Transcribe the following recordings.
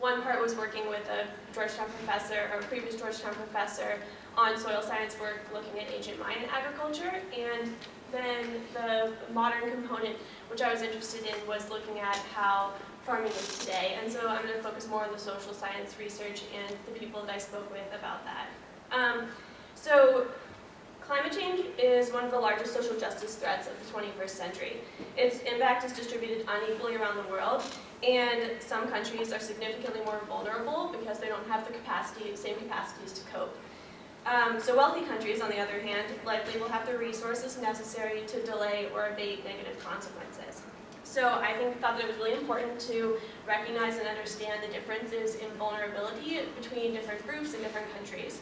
One part was working with a Georgetown professor, or a previous Georgetown professor, on soil science work looking at ancient Mayan agriculture, and then the modern component, which I was interested in, was looking at how farming is today. And so I'm going to focus more on the social science research and the people that I spoke with about that. So climate change is one of the largest social justice threats of the 21st century. Its impact is distributed unequally around the world, and some countries are significantly more vulnerable because they don't have the same capacities to cope. So wealthy countries, on the other hand, likely will have the resources necessary to delay or abate negative consequences. So I thought that it was really important to recognize and understand the differences in vulnerability between different groups and different countries.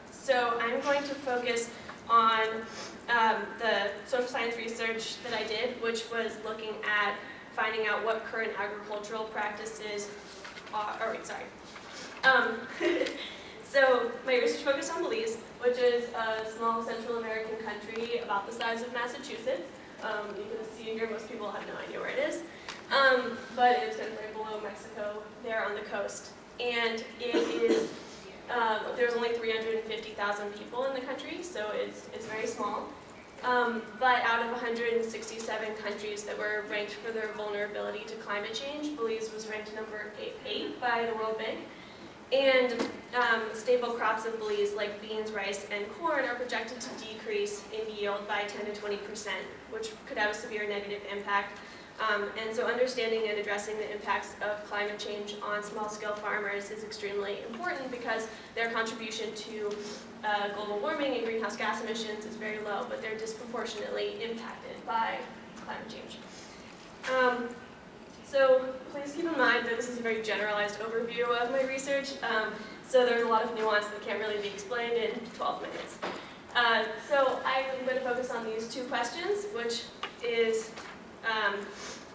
So I'm going to focus on the social science research that I did, which was looking at finding out what current agricultural practices are, So my research focused on Belize, which is a small Central American country about the size of Massachusetts. You can see here most people have no idea where it is, but it's kind of right below Mexico there on the coast. And it is, there's only 350,000 people in the country, so it's very small. But out of 167 countries that were ranked for their vulnerability to climate change, Belize was ranked number 8 by the World Bank. And staple crops of Belize, like beans, rice, and corn, are projected to decrease in yield by 10 to 20%, which could have a severe negative impact. And so understanding and addressing the impacts of climate change on small-scale farmers is extremely important because their contribution to global warming and greenhouse gas emissions is very low, but they're disproportionately impacted by climate change. So please keep in mind that this is a very generalized overview of my research, so there's a lot of nuance that can't really be explained in 12 minutes. So I'm going to focus on these two questions, which is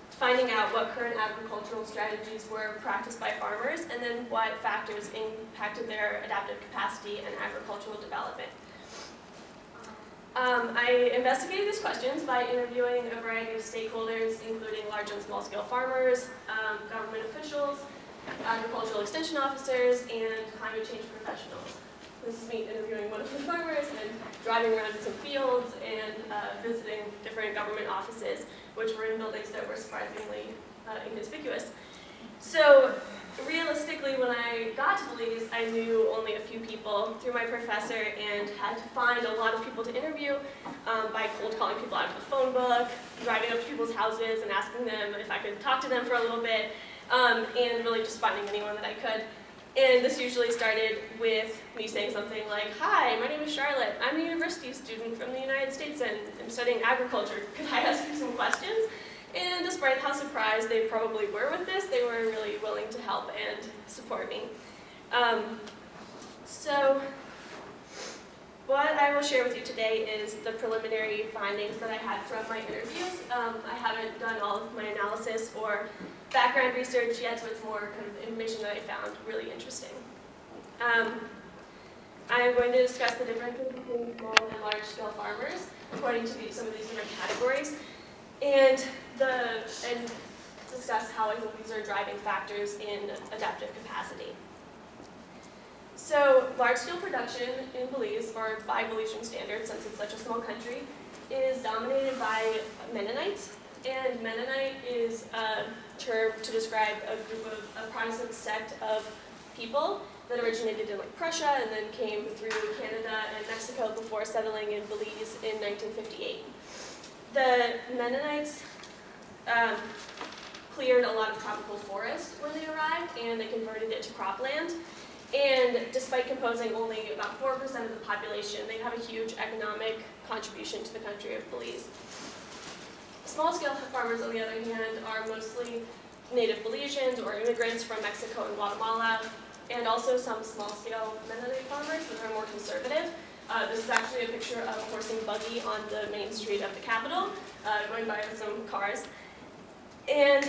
finding out what current agricultural strategies were practiced by farmers, and then what factors impacted their adaptive capacity and agricultural development. I investigated these questions by interviewing a variety of stakeholders, including large and small-scale farmers, government officials, agricultural extension officers, and climate change professionals. This is me interviewing one of the farmers and driving around in some fields and visiting different government offices, which were in buildings that were surprisingly inconspicuous. So realistically, when I got to Belize, I knew only a few people through my professor and had to find a lot of people to interview by cold calling people out of the phone book, driving up to people's houses and asking them if I could talk to them for a little bit, and really just finding anyone that I could. And this usually started with me saying something like, "Hi, my name is Charlotte. I'm a university student from the United States and I'm studying agriculture. Could I ask you some questions?" And despite how surprised they probably were with this, they were really willing to help and support me. So what I will share with you today is the preliminary findings that I had from my interviews. I haven't done all of my analysis or background research yet, so it's more kind of information that I found really interesting. I'm going to discuss the differences between small and large-scale farmers according to some of these different categories, and discuss how I think these are driving factors in adaptive capacity. So large-scale production in Belize, or by Belizean standards, since it's such a small country, is dominated by Mennonites. And Mennonite is a term to describe a Protestant sect of people that originated in Prussia and then came through Canada and Mexico before settling in Belize in 1958. The Mennonites cleared a lot of tropical forest when they arrived, and they converted it to cropland. And despite composing only about 4% of the population, they have a huge economic contribution to the country of Belize. Small-scale farmers, on the other hand, are mostly native Belizeans or immigrants from Mexico and Guatemala, and also some small-scale Mennonite farmers that are more conservative. This is actually a picture of a horse and buggy on the main street of the capital, going by with some cars. And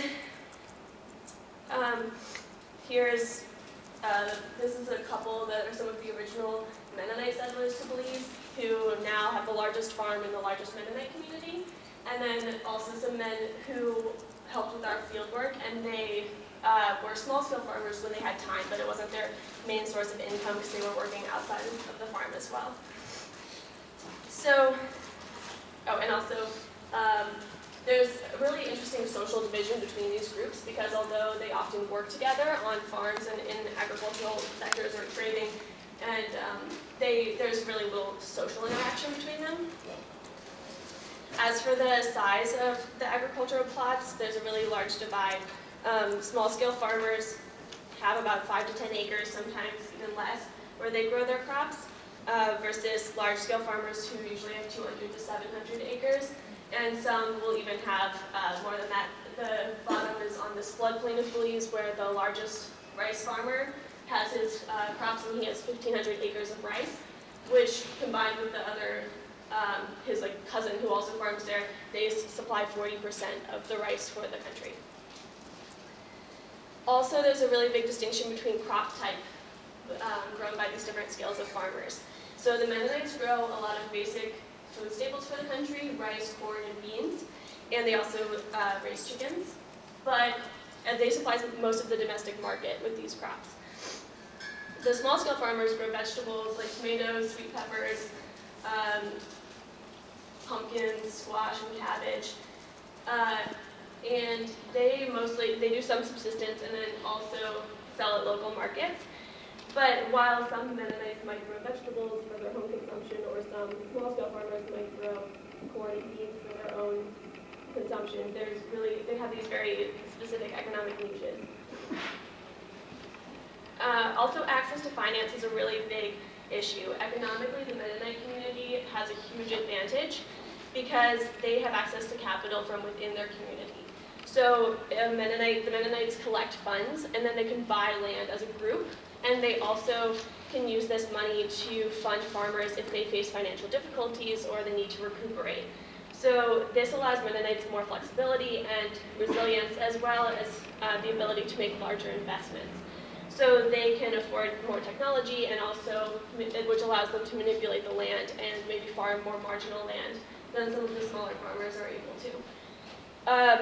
this is a couple that are some of the original Mennonite settlers to Belize, who now have the largest farm in the largest Mennonite community. And then also some men who helped with our field work, and they were small-scale farmers when they had time, but it wasn't their main source of income because they were working outside of the farm as well. So, and also, there's a really interesting social division between these groups because although they often work together on farms and in agricultural sectors or trading, and there's really little social interaction between them. As for the size of the agricultural plots, there's a really large divide. Small-scale farmers have about 5 to 10 acres, sometimes even less, where they grow their crops, versus large-scale farmers who usually have 200 to 700 acres, and some will even have more than that. The bottom is on this floodplain of Belize, where the largest rice farmer has his crops, and he has 1,500 acres of rice, which combined with the other, his cousin who also farms there, they supply 40% of the rice for the country. Also, there's a really big distinction between crop type grown by these different scales of farmers. So the Mennonites grow a lot of basic food staples for the country, rice, corn, and beans, and they also raise chickens, but they supply most of the domestic market with these crops. The small-scale farmers grow vegetables like tomatoes, sweet peppers, pumpkins, squash, and cabbage. And they do some subsistence and then also sell at local markets. But while some Mennonites might grow vegetables for their home consumption, or some small-scale farmers might grow corn and beans for their own consumption, they have these very specific economic niches. Also, access to finance is a really big issue. Economically, the Mennonite community has a huge advantage because they have access to capital from within their community. So the Mennonites collect funds, and then they can buy land as a group, and they also can use this money to fund farmers if they face financial difficulties or the need to recuperate. So this allows Mennonites more flexibility and resilience, as well as the ability to make larger investments. So they can afford more technology, and also, which allows them to manipulate the land and maybe farm more marginal land than some of the smaller farmers are able to.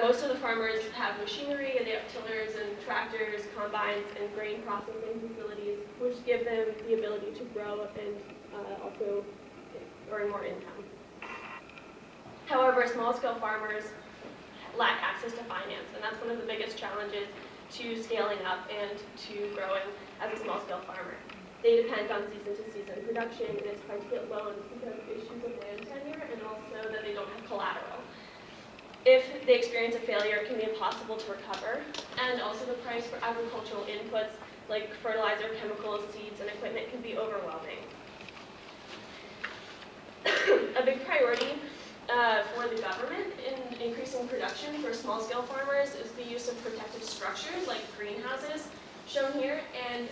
Most of the farmers have machinery, and they have tillers and tractors, combines, and grain processing facilities, which give them the ability to grow and also earn more income. However, small-scale farmers lack access to finance, and that's one of the biggest challenges to scaling up and to growing as a small-scale farmer. They depend on season-to-season production, and it's hard to get loans because of issues of land tenure and also that they don't have collateral. If they experience a failure, it can be impossible to recover, and also the price for agricultural inputs like fertilizer, chemicals, seeds, and equipment can be overwhelming. A big priority for the government in increasing production for small-scale farmers is the use of protective structures like greenhouses, shown here. And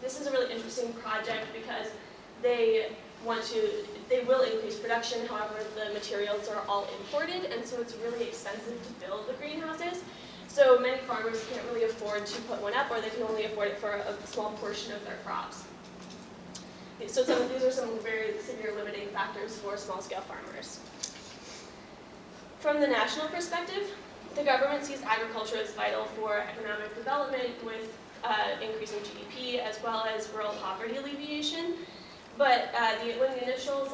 this is a really interesting project because they will increase production. However, the materials are all imported, and so it's really expensive to build the greenhouses. So many farmers can't really afford to put one up, or they can only afford it for a small portion of their crops. So these are some very severe limiting factors for small-scale farmers. From the national perspective, the government sees agriculture as vital for economic development with increasing GDP as well as rural poverty alleviation. But when the initial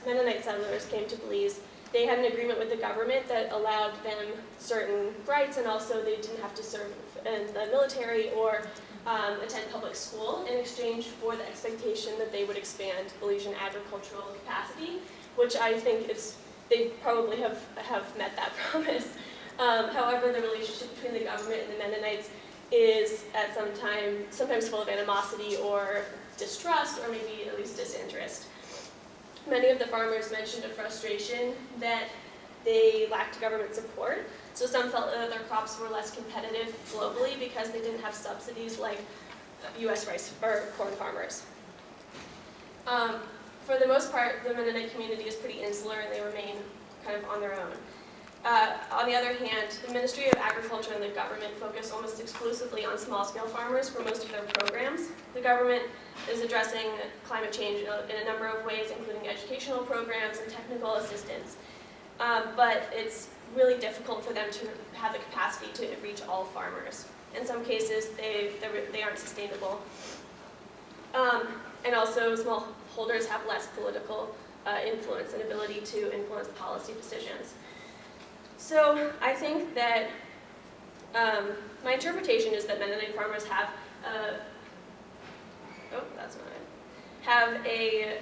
Mennonite settlers came to Belize, they had an agreement with the government that allowed them certain rights, and also they didn't have to serve in the military or attend public school in exchange for the expectation that they would expand Belizean agricultural capacity, which I think they probably have met that promise. However, the relationship between the government and the Mennonites is at sometimes full of animosity or distrust, or maybe at least disinterest. Many of the farmers mentioned a frustration that they lacked government support. So some felt that their crops were less competitive globally because they didn't have subsidies like U.S. rice or corn farmers. For the most part, the Mennonite community is pretty insular, and they remain kind of on their own. On the other hand, the Ministry of Agriculture and the government focus almost exclusively on small-scale farmers for most of their programs. The government is addressing climate change in a number of ways, including educational programs and technical assistance. But it's really difficult for them to have the capacity to reach all farmers. In some cases, they aren't sustainable. And also, smallholders have less political influence and ability to influence policy decisions. So I think that my interpretation is that Mennonite farmers have a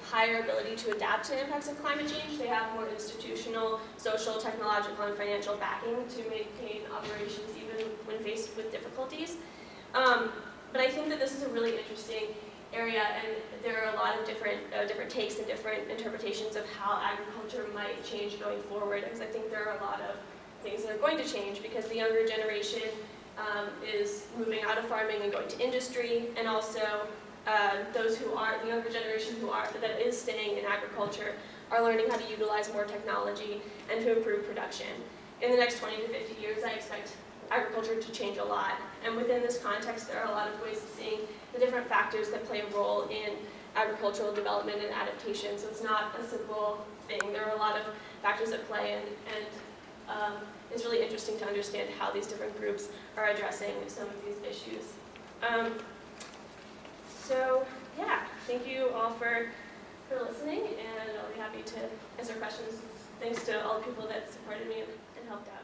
higher ability to adapt to the impacts of climate change. They have more institutional, social, technological, and financial backing to maintain operations even when faced with difficulties. But I think that this is a really interesting area, and there are a lot of different takes and different interpretations of how agriculture might change going forward, because I think there are a lot of things that are going to change because the younger generation is moving out of farming and going to industry, and also those who are, the younger generation that is staying in agriculture are learning how to utilize more technology and to improve production. In the next 20 to 50 years, I expect agriculture to change a lot. And within this context, there are a lot of ways of seeing the different factors that play a role in agricultural development and adaptation. So it's not a simple thing. There are a lot of factors at play, and it's really interesting to understand how these different groups are addressing some of these issues. So yeah, thank you all for listening, and I'll be happy to answer questions. Thanks to all the people that supported me and helped out.